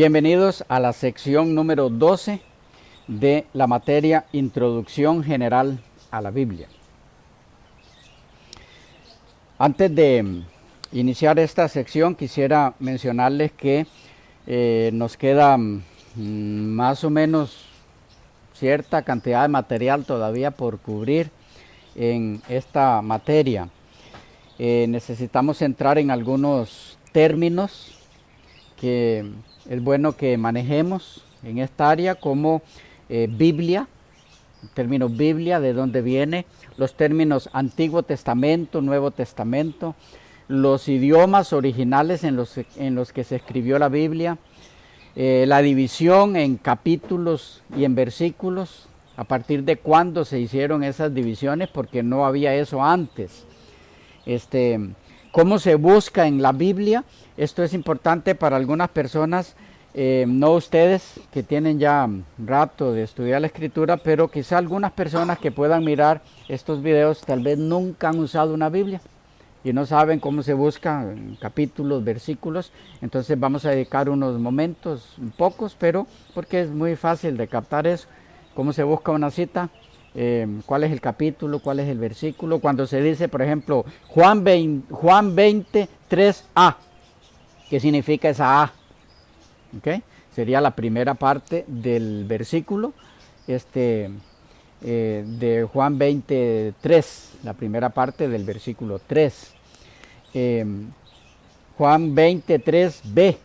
Bienvenidos a la sección número 12 de la materia Introducción General a la Biblia. Antes de iniciar esta sección quisiera mencionarles que nos queda más o menos cierta cantidad de material todavía por cubrir en esta materia. Necesitamos entrar en algunos términos que es bueno que manejemos en esta área, como Biblia, el término Biblia, de dónde viene, los términos Antiguo Testamento, Nuevo Testamento, los idiomas originales en los que se escribió la Biblia, la división en capítulos y en versículos, a partir de cuándo se hicieron esas divisiones, porque no había eso antes. ¿Cómo se busca en la Biblia? Esto es importante para algunas personas, no ustedes que tienen ya rato de estudiar la escritura, pero quizá algunas personas que puedan mirar estos videos tal vez nunca han usado una Biblia y no saben cómo se busca en capítulos, versículos. Entonces vamos a dedicar unos momentos, pocos, pero porque es muy fácil de captar eso, cómo se busca una cita. Cuál es el capítulo, cuál es el versículo. Cuando se dice, por ejemplo, Juan 20, 3a, ¿qué significa esa A? ¿Okay? Sería la primera parte del versículo de Juan 23, la primera parte del versículo 3. Juan 23b,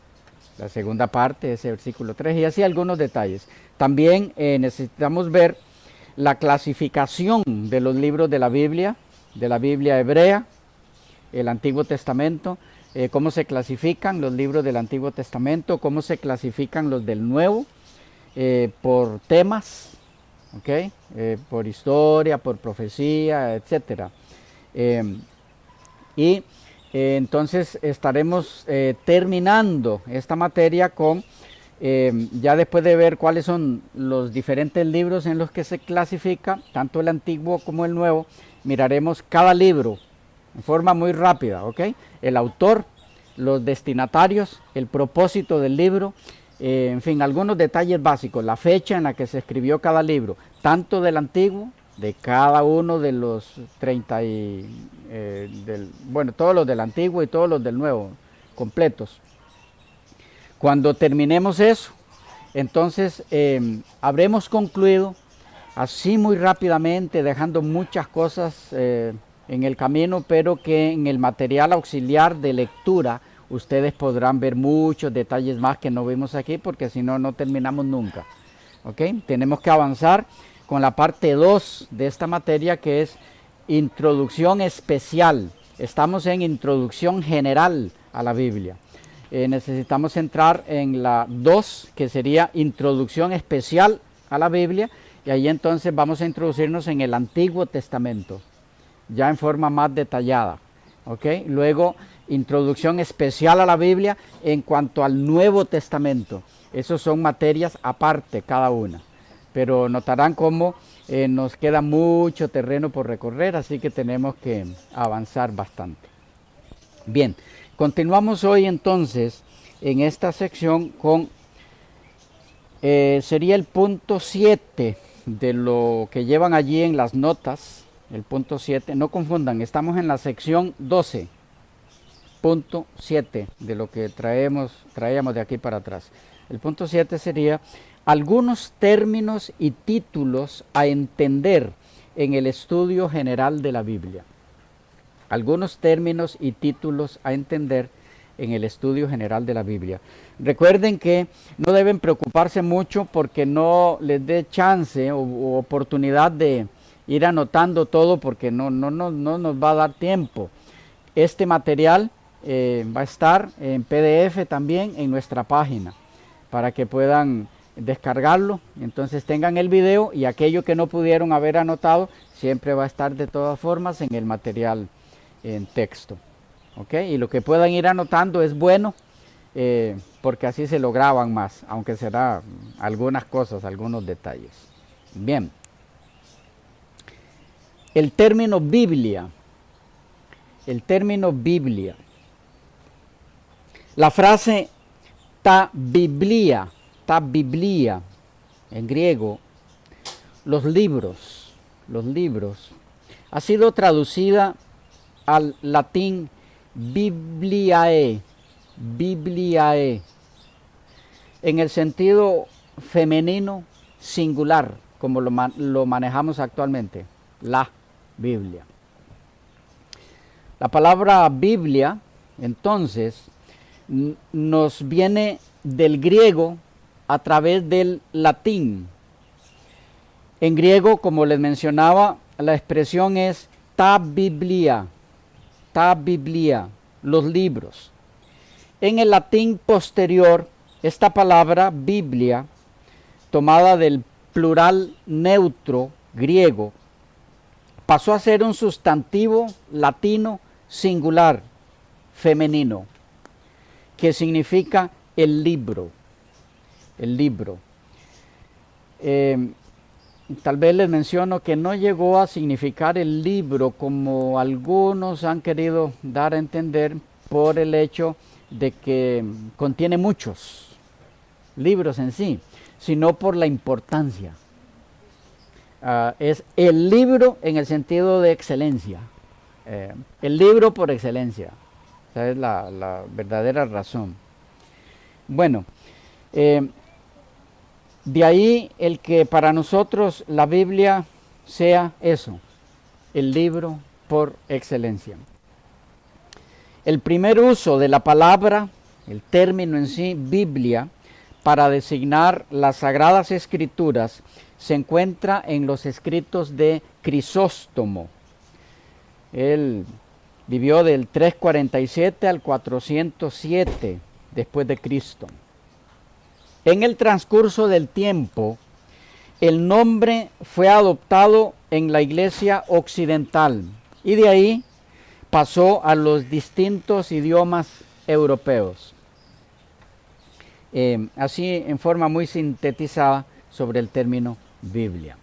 la segunda parte de ese versículo 3, y así algunos detalles. También necesitamos ver la clasificación de los libros de la Biblia hebrea, el Antiguo Testamento, cómo se clasifican los libros del Antiguo Testamento, cómo se clasifican los del Nuevo, por temas, ¿okay? Por historia, por profecía, etc. Entonces estaremos terminando esta materia con, ya después de ver cuáles son los diferentes libros en los que se clasifica, tanto el Antiguo como el Nuevo, miraremos cada libro en forma muy rápida, ¿ok? El autor, los destinatarios, el propósito del libro, en fin, algunos detalles básicos, la fecha en la que se escribió cada libro, tanto del Antiguo, de cada uno de los 30 todos los del Antiguo y todos los del Nuevo, completos. Cuando terminemos eso, entonces habremos concluido así muy rápidamente, dejando muchas cosas en el camino, pero que en el material auxiliar de lectura ustedes podrán ver muchos detalles más que no vimos aquí, porque si no, no terminamos nunca. ¿Okay? Tenemos que avanzar con la parte 2 de esta materia, que es introducción especial. Estamos en introducción general a la Biblia. Necesitamos entrar en la 2, que sería introducción especial a la Biblia, y ahí entonces vamos a introducirnos en el Antiguo Testamento, ya en forma más detallada. ¿Okay? Luego, introducción especial a la Biblia en cuanto al Nuevo Testamento. Esas son materias aparte cada una, pero notarán cómo nos queda mucho terreno por recorrer, así que tenemos que avanzar bastante. Bien, continuamos hoy entonces en esta sección con, sería el punto 7 de lo que llevan allí en las notas. El punto 7, no confundan, estamos en la sección 12, punto 7 de lo que traíamos de aquí para atrás. El punto 7 sería algunos términos y títulos a entender en el estudio general de la Biblia. Algunos términos y títulos a entender en el estudio general de la Biblia. Recuerden que no deben preocuparse mucho porque no les dé chance o oportunidad de ir anotando todo, porque no nos va a dar tiempo. Este material va a estar en PDF también en nuestra página para que puedan descargarlo. Entonces tengan el video, y aquello que no pudieron haber anotado siempre va a estar de todas formas en el material en texto. ¿Okay? Y lo que puedan ir anotando es bueno, porque así se lo graban más, aunque será algunas cosas, algunos detalles. Bien. El término Biblia. El término Biblia. La frase ta biblia, en griego, los libros, ha sido traducida al latín bibliae, en el sentido femenino singular, como lo manejamos actualmente, la Biblia. La palabra Biblia, entonces, nos viene del griego a través del latín. En griego, como les mencionaba, la expresión es ta biblia, los libros. En el latín posterior, esta palabra Biblia, tomada del plural neutro griego, pasó a ser un sustantivo latino singular, femenino, que significa el libro. Tal vez les menciono que no llegó a significar el libro como algunos han querido dar a entender por el hecho de que contiene muchos libros en sí, sino por la importancia. Es el libro en el sentido de excelencia, el libro por excelencia. Esa es la verdadera razón. Bueno, de ahí el que para nosotros la Biblia sea eso, el libro por excelencia. El primer uso de la palabra, el término en sí, Biblia, para designar las Sagradas Escrituras, se encuentra en los escritos de Crisóstomo. Él vivió del 347 al 407 después de Cristo. En el transcurso del tiempo, el nombre fue adoptado en la Iglesia occidental y de ahí pasó a los distintos idiomas europeos. Así en forma muy sintetizada sobre el término Biblia.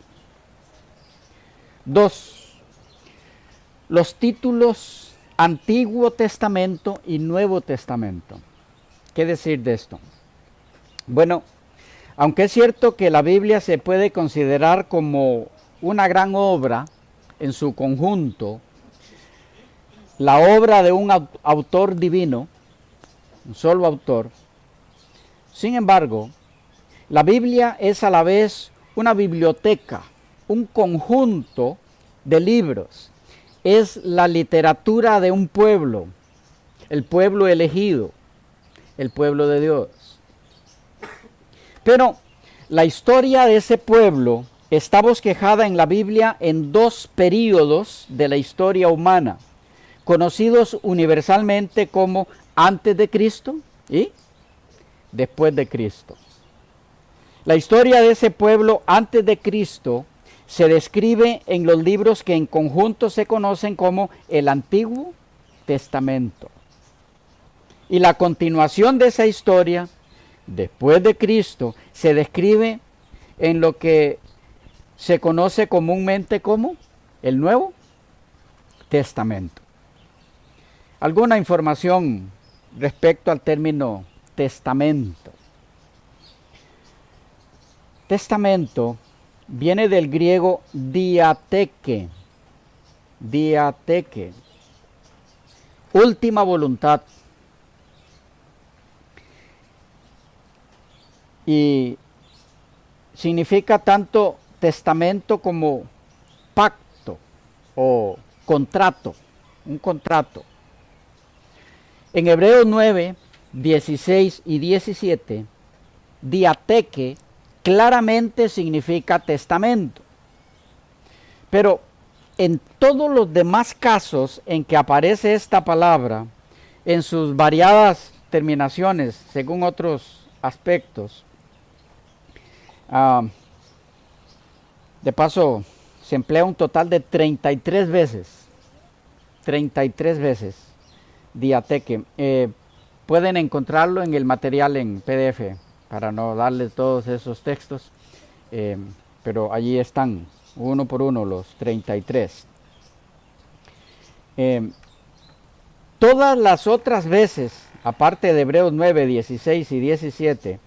2. Los títulos Antiguo Testamento y Nuevo Testamento. ¿Qué decir de esto? Bueno, aunque es cierto que la Biblia se puede considerar como una gran obra en su conjunto, la obra de un autor divino, un solo autor, sin embargo, la Biblia es a la vez una biblioteca, un conjunto de libros. Es la literatura de un pueblo, el pueblo elegido, el pueblo de Dios. Pero la historia de ese pueblo está bosquejada en la Biblia en dos períodos de la historia humana, conocidos universalmente como antes de Cristo y después de Cristo. La historia de ese pueblo antes de Cristo se describe en los libros que en conjunto se conocen como el Antiguo Testamento. Y la continuación de esa historia, después de Cristo, se describe en lo que se conoce comúnmente como el Nuevo Testamento. Alguna información respecto al término testamento. Testamento viene del griego diateke, última voluntad. Y significa tanto testamento como pacto o contrato, un contrato. En Hebreos 9, 16 y 17, diateke claramente significa testamento. Pero en todos los demás casos en que aparece esta palabra, en sus variadas terminaciones, según otros aspectos, de paso, se emplea un total de 33 veces. 33 veces diateke. Pueden encontrarlo en el material en PDF, para no darles todos esos textos, pero allí están, uno por uno, los 33. Todas las otras veces aparte de Hebreos 9, 16 y 17,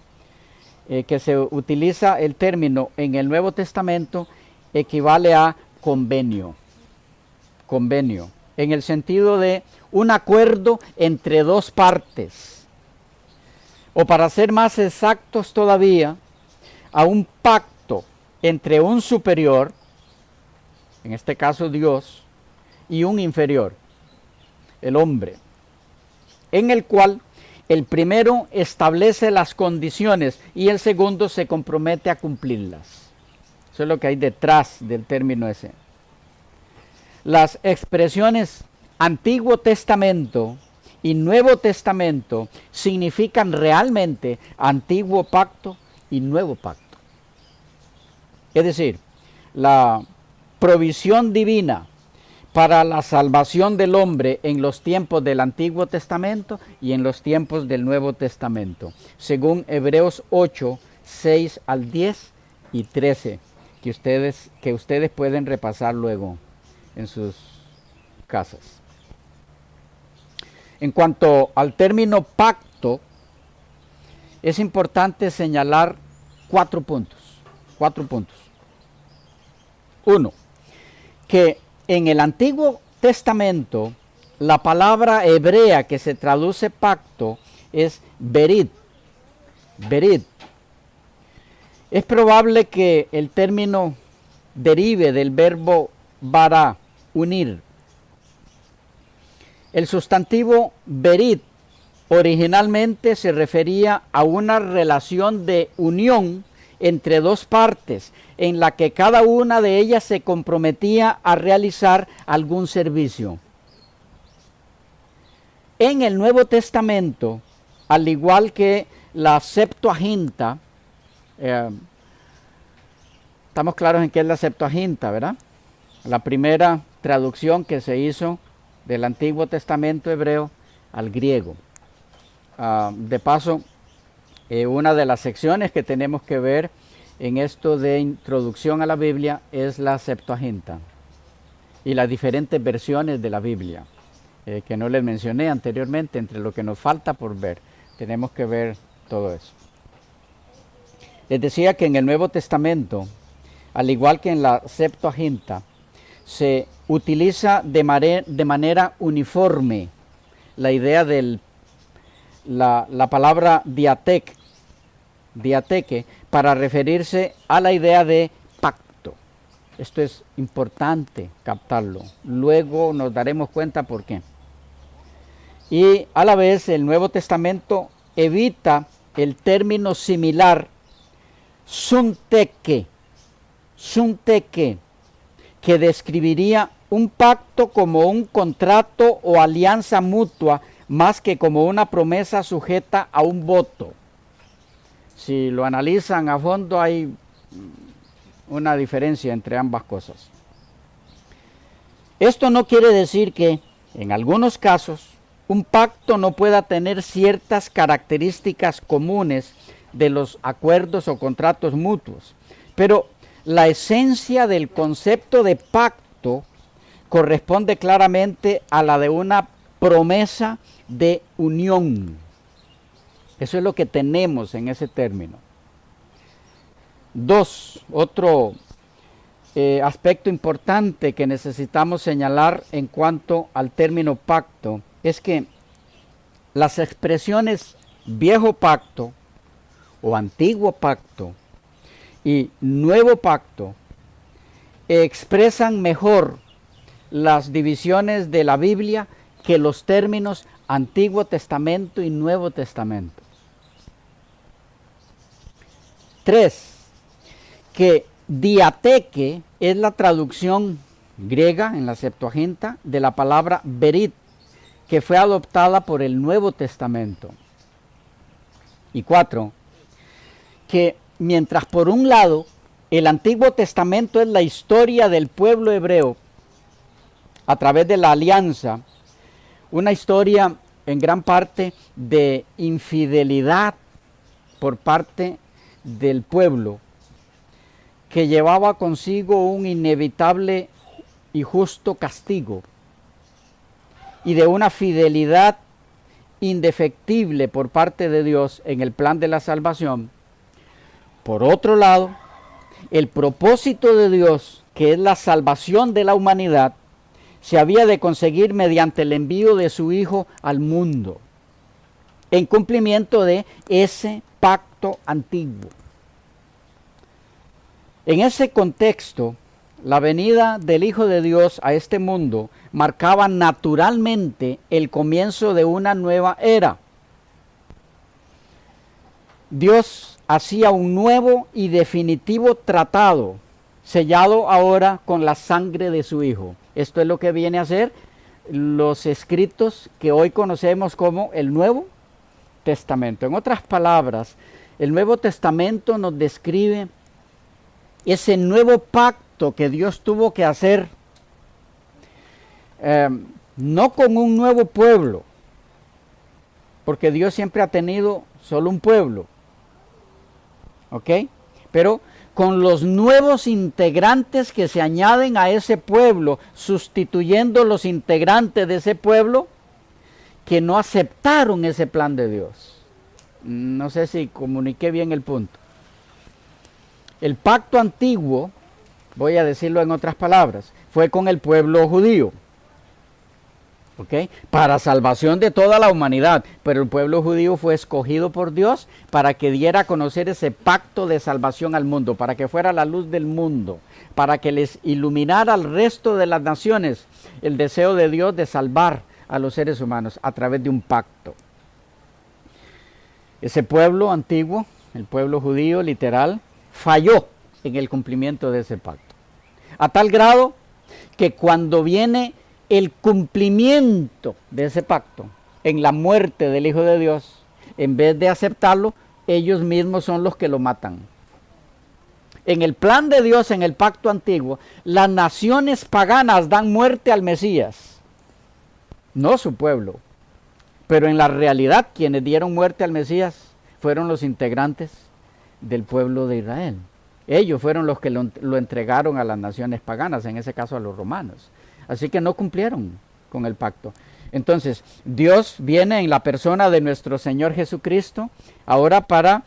que se utiliza el término en el Nuevo Testamento, equivale a convenio. Convenio, en el sentido de un acuerdo entre dos partes. O para ser más exactos todavía, a un pacto entre un superior, en este caso Dios, y un inferior, el hombre, en el cual el primero establece las condiciones y el segundo se compromete a cumplirlas. Eso es lo que hay detrás del término ese. Las expresiones Antiguo Testamento y Nuevo Testamento significan realmente Antiguo Pacto y Nuevo Pacto. Es decir, la provisión divina para la salvación del hombre en los tiempos del Antiguo Testamento y en los tiempos del Nuevo Testamento, según Hebreos 8, 6 al 10 y 13, que ustedes pueden repasar luego en sus casas. En cuanto al término pacto, es importante señalar 4 puntos. 4 puntos. 1. Que en el Antiguo Testamento, la palabra hebrea que se traduce pacto es berit. Berit. Es probable que el término derive del verbo bara, unir. El sustantivo berit originalmente se refería a una relación de unión entre dos partes, en la que cada una de ellas se comprometía a realizar algún servicio. En el Nuevo Testamento, al igual que la Septuaginta, estamos claros en qué es la Septuaginta, ¿verdad? La primera traducción que se hizo del Antiguo Testamento hebreo al griego. De paso, una de las secciones que tenemos que ver en esto de introducción a la Biblia es la Septuaginta y las diferentes versiones de la Biblia, que no les mencioné anteriormente, entre lo que nos falta por ver. Tenemos que ver todo eso. Les decía que en el Nuevo Testamento, al igual que en la Septuaginta, se utiliza de manera uniforme la idea de la palabra diateque para referirse a la idea de pacto. Esto es importante captarlo. Luego nos daremos cuenta por qué. Y a la vez el Nuevo Testamento evita el término similar sunteque, que describiría un pacto como un contrato o alianza mutua más que como una promesa sujeta a un voto. Si lo analizan a fondo, hay una diferencia entre ambas cosas. Esto no quiere decir que, en algunos casos, un pacto no pueda tener ciertas características comunes de los acuerdos o contratos mutuos, pero la esencia del concepto de pacto corresponde claramente a la de una promesa de unión. Eso es lo que tenemos en ese término. 2. Otro aspecto importante que necesitamos señalar en cuanto al término pacto es que las expresiones viejo pacto o antiguo pacto y nuevo pacto expresan mejor las divisiones de la Biblia que los términos Antiguo Testamento y Nuevo Testamento. 3. Que diateque es la traducción griega en la Septuaginta de la palabra berit, que fue adoptada por el Nuevo Testamento. Y 4. Que mientras por un lado el Antiguo Testamento es la historia del pueblo hebreo a través de la alianza, una historia en gran parte de infidelidad por parte del pueblo, que llevaba consigo un inevitable y justo castigo, y de una fidelidad indefectible por parte de Dios en el plan de la salvación. Por otro lado, el propósito de Dios, que es la salvación de la humanidad, se había de conseguir mediante el envío de su Hijo al mundo, en cumplimiento de ese pacto antiguo. En ese contexto, la venida del Hijo de Dios a este mundo marcaba naturalmente el comienzo de una nueva era. Dios hacía un nuevo y definitivo tratado, sellado ahora con la sangre de su Hijo. Esto es lo que viene a ser los escritos que hoy conocemos como el Nuevo Testamento. En otras palabras, el Nuevo Testamento nos describe ese nuevo pacto que Dios tuvo que hacer, no con un nuevo pueblo, porque Dios siempre ha tenido solo un pueblo, ¿ok? Pero con los nuevos integrantes que se añaden a ese pueblo, sustituyendo los integrantes de ese pueblo que no aceptaron ese plan de Dios. No sé si comuniqué bien el punto. El pacto antiguo, voy a decirlo en otras palabras, fue con el pueblo judío, ¿ok? Para salvación de toda la humanidad, pero el pueblo judío fue escogido por Dios para que diera a conocer ese pacto de salvación al mundo, para que fuera la luz del mundo, para que les iluminara al resto de las naciones el deseo de Dios de salvar a los seres humanos a través de un pacto. Ese pueblo antiguo, el pueblo judío literal, falló en el cumplimiento de ese pacto, a tal grado que cuando viene el cumplimiento de ese pacto en la muerte del Hijo de Dios, en vez de aceptarlo, ellos mismos son los que lo matan. En el plan de Dios, en el pacto antiguo, las naciones paganas dan muerte al Mesías, no su pueblo, pero en la realidad quienes dieron muerte al Mesías fueron los integrantes del pueblo de Israel. Ellos fueron los que lo entregaron a las naciones paganas, en ese caso a los romanos. Así que no cumplieron con el pacto. Entonces, Dios viene en la persona de nuestro Señor Jesucristo ahora para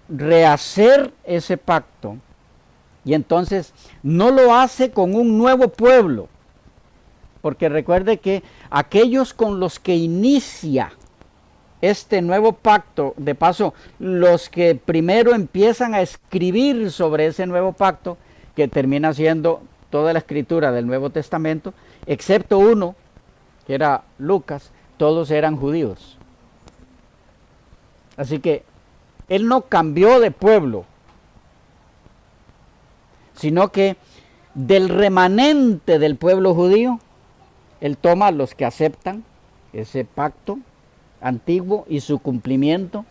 rehacer ese pacto. Y entonces no lo hace con un nuevo pueblo, porque recuerde que aquellos con los que inicia este nuevo pacto, de paso, los que primero empiezan a escribir sobre ese nuevo pacto, que termina siendo toda la escritura del Nuevo Testamento, excepto uno, que era Lucas, todos eran judíos. Así que él no cambió de pueblo, sino que del remanente del pueblo judío, él toma a los que aceptan ese pacto antiguo y su cumplimiento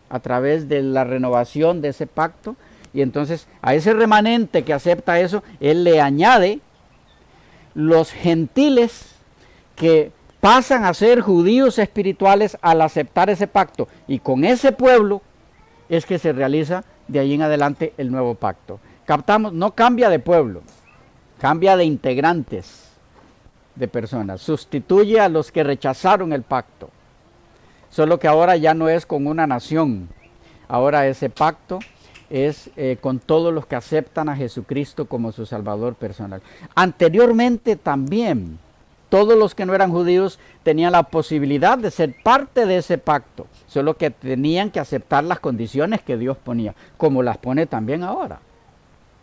a través de la renovación de ese pacto, y entonces a ese remanente que acepta eso, él le añade los gentiles que pasan a ser judíos espirituales al aceptar ese pacto, y con ese pueblo es que se realiza de ahí en adelante el nuevo pacto. Captamos, no cambia de pueblo, cambia de integrantes, de personas, sustituye a los que rechazaron el pacto. Solo que ahora ya no es con una nación, ahora ese pacto es con todos los que aceptan a Jesucristo como su Salvador personal. Anteriormente también, todos los que no eran judíos tenían la posibilidad de ser parte de ese pacto, solo que tenían que aceptar las condiciones que Dios ponía, como las pone también ahora.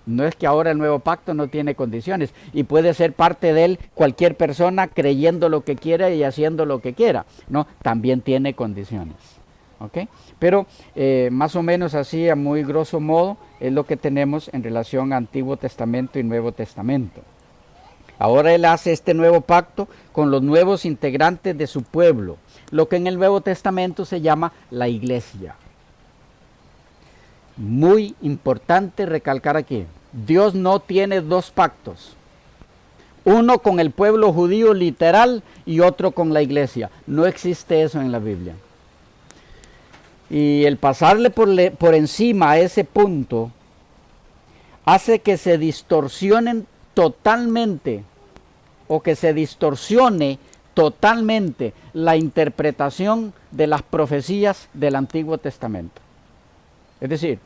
No es que ahora el nuevo pacto no tiene condiciones y puede ser parte de él cualquier persona creyendo lo que quiera y haciendo lo que quiera. No, también tiene condiciones. ¿Ok? Pero más o menos así, a muy grosso modo, es lo que tenemos en relación a Antiguo Testamento y Nuevo Testamento. Ahora él hace este nuevo pacto con los nuevos integrantes de su pueblo, lo que en el Nuevo Testamento se llama la iglesia. Muy importante recalcar aquí, Dios no tiene dos pactos, uno con el pueblo judío literal y otro con la iglesia. No existe eso en la Biblia. Y el pasarle por encima a ese punto hace que se distorsionen totalmente, o que se distorsione totalmente la interpretación de las profecías del Antiguo Testamento. Es decir,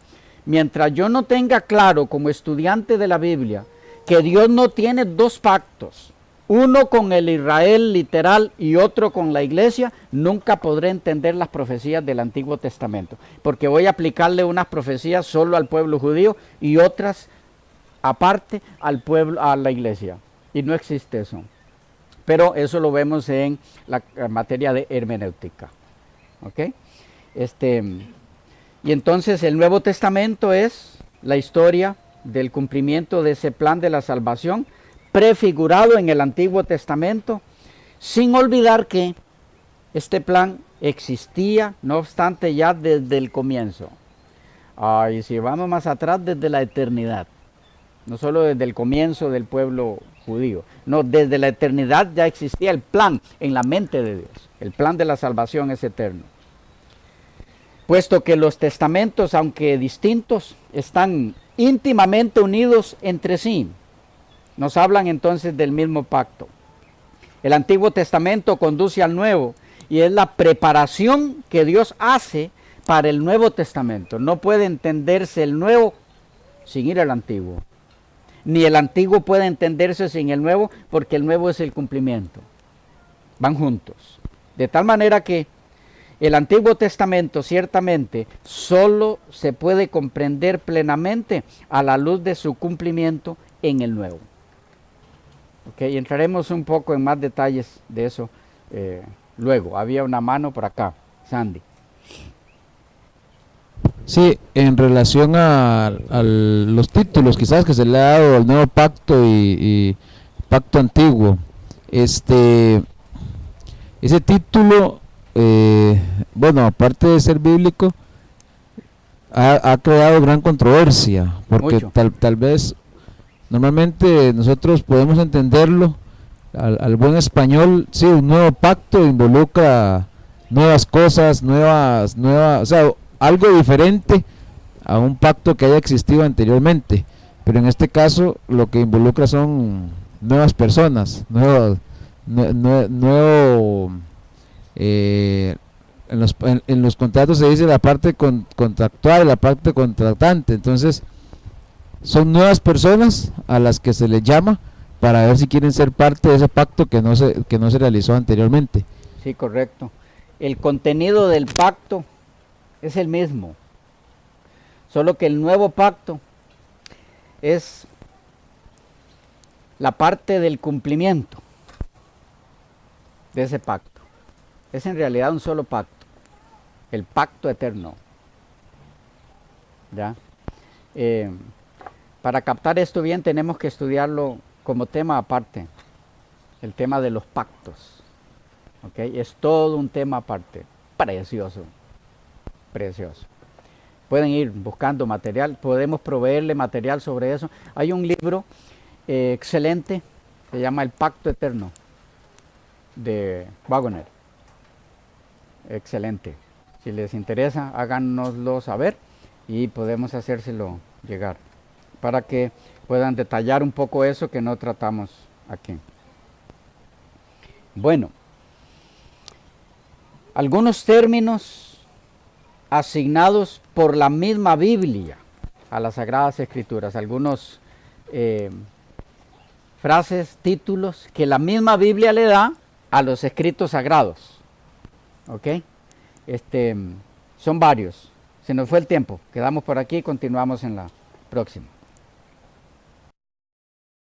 mientras yo no tenga claro como estudiante de la Biblia que Dios no tiene dos pactos, uno con el Israel literal y otro con la iglesia, nunca podré entender las profecías del Antiguo Testamento, porque voy a aplicarle unas profecías solo al pueblo judío y otras aparte al pueblo, a la iglesia, y no existe eso. Pero eso lo vemos en la materia de hermenéutica. ¿Ok? Y entonces el Nuevo Testamento es la historia del cumplimiento de ese plan de la salvación prefigurado en el Antiguo Testamento, sin olvidar que este plan existía, no obstante, ya desde el comienzo. Y si vamos más atrás, desde la eternidad. No solo desde el comienzo del pueblo judío. No, desde la eternidad ya existía el plan en la mente de Dios. El plan de la salvación es eterno. Puesto que los testamentos, aunque distintos, están íntimamente unidos entre sí. Nos hablan entonces del mismo pacto. El Antiguo Testamento conduce al Nuevo y es la preparación que Dios hace para el Nuevo Testamento. No puede entenderse el Nuevo sin ir al Antiguo. Ni el Antiguo puede entenderse sin el Nuevo, porque el Nuevo es el cumplimiento. Van juntos. De tal manera que el Antiguo Testamento ciertamente solo se puede comprender plenamente a la luz de su cumplimiento en el Nuevo. Okay, entraremos un poco en más detalles de eso luego. Había una mano por acá, Sandy. Sí, en relación a los títulos quizás que se le ha dado al nuevo pacto y pacto antiguo, ese título, bueno, aparte de ser bíblico, ha creado gran controversia, porque tal vez normalmente nosotros podemos entenderlo al buen español. Sí, un nuevo pacto involucra nuevas cosas, o sea, algo diferente a un pacto que haya existido anteriormente, pero en este caso lo que involucra son nuevas personas, en los contratos se dice la parte contractual y la parte contratante. Entonces son nuevas personas a las que se les llama para ver si quieren ser parte de ese pacto que no se realizó anteriormente. Sí, correcto. El contenido del pacto es el mismo, solo que el nuevo pacto es la parte del cumplimiento de ese pacto. Es en realidad un solo pacto, el pacto eterno. ¿Ya? Para captar esto bien tenemos que estudiarlo como tema aparte, el tema de los pactos. ¿Okay? Es todo un tema aparte, precioso. Precioso. Pueden ir buscando material, podemos proveerle material sobre eso. Hay un libro excelente, se llama El Pacto Eterno, de Waggoner. Excelente. Si les interesa, háganoslo saber y podemos hacérselo llegar, para que puedan detallar un poco eso que no tratamos aquí. Bueno, algunos términos asignados por la misma Biblia a las Sagradas Escrituras, algunos frases, títulos que la misma Biblia le da a los escritos sagrados. ¿Ok? Son varios. Se nos fue el tiempo. Quedamos por aquí y continuamos en la próxima.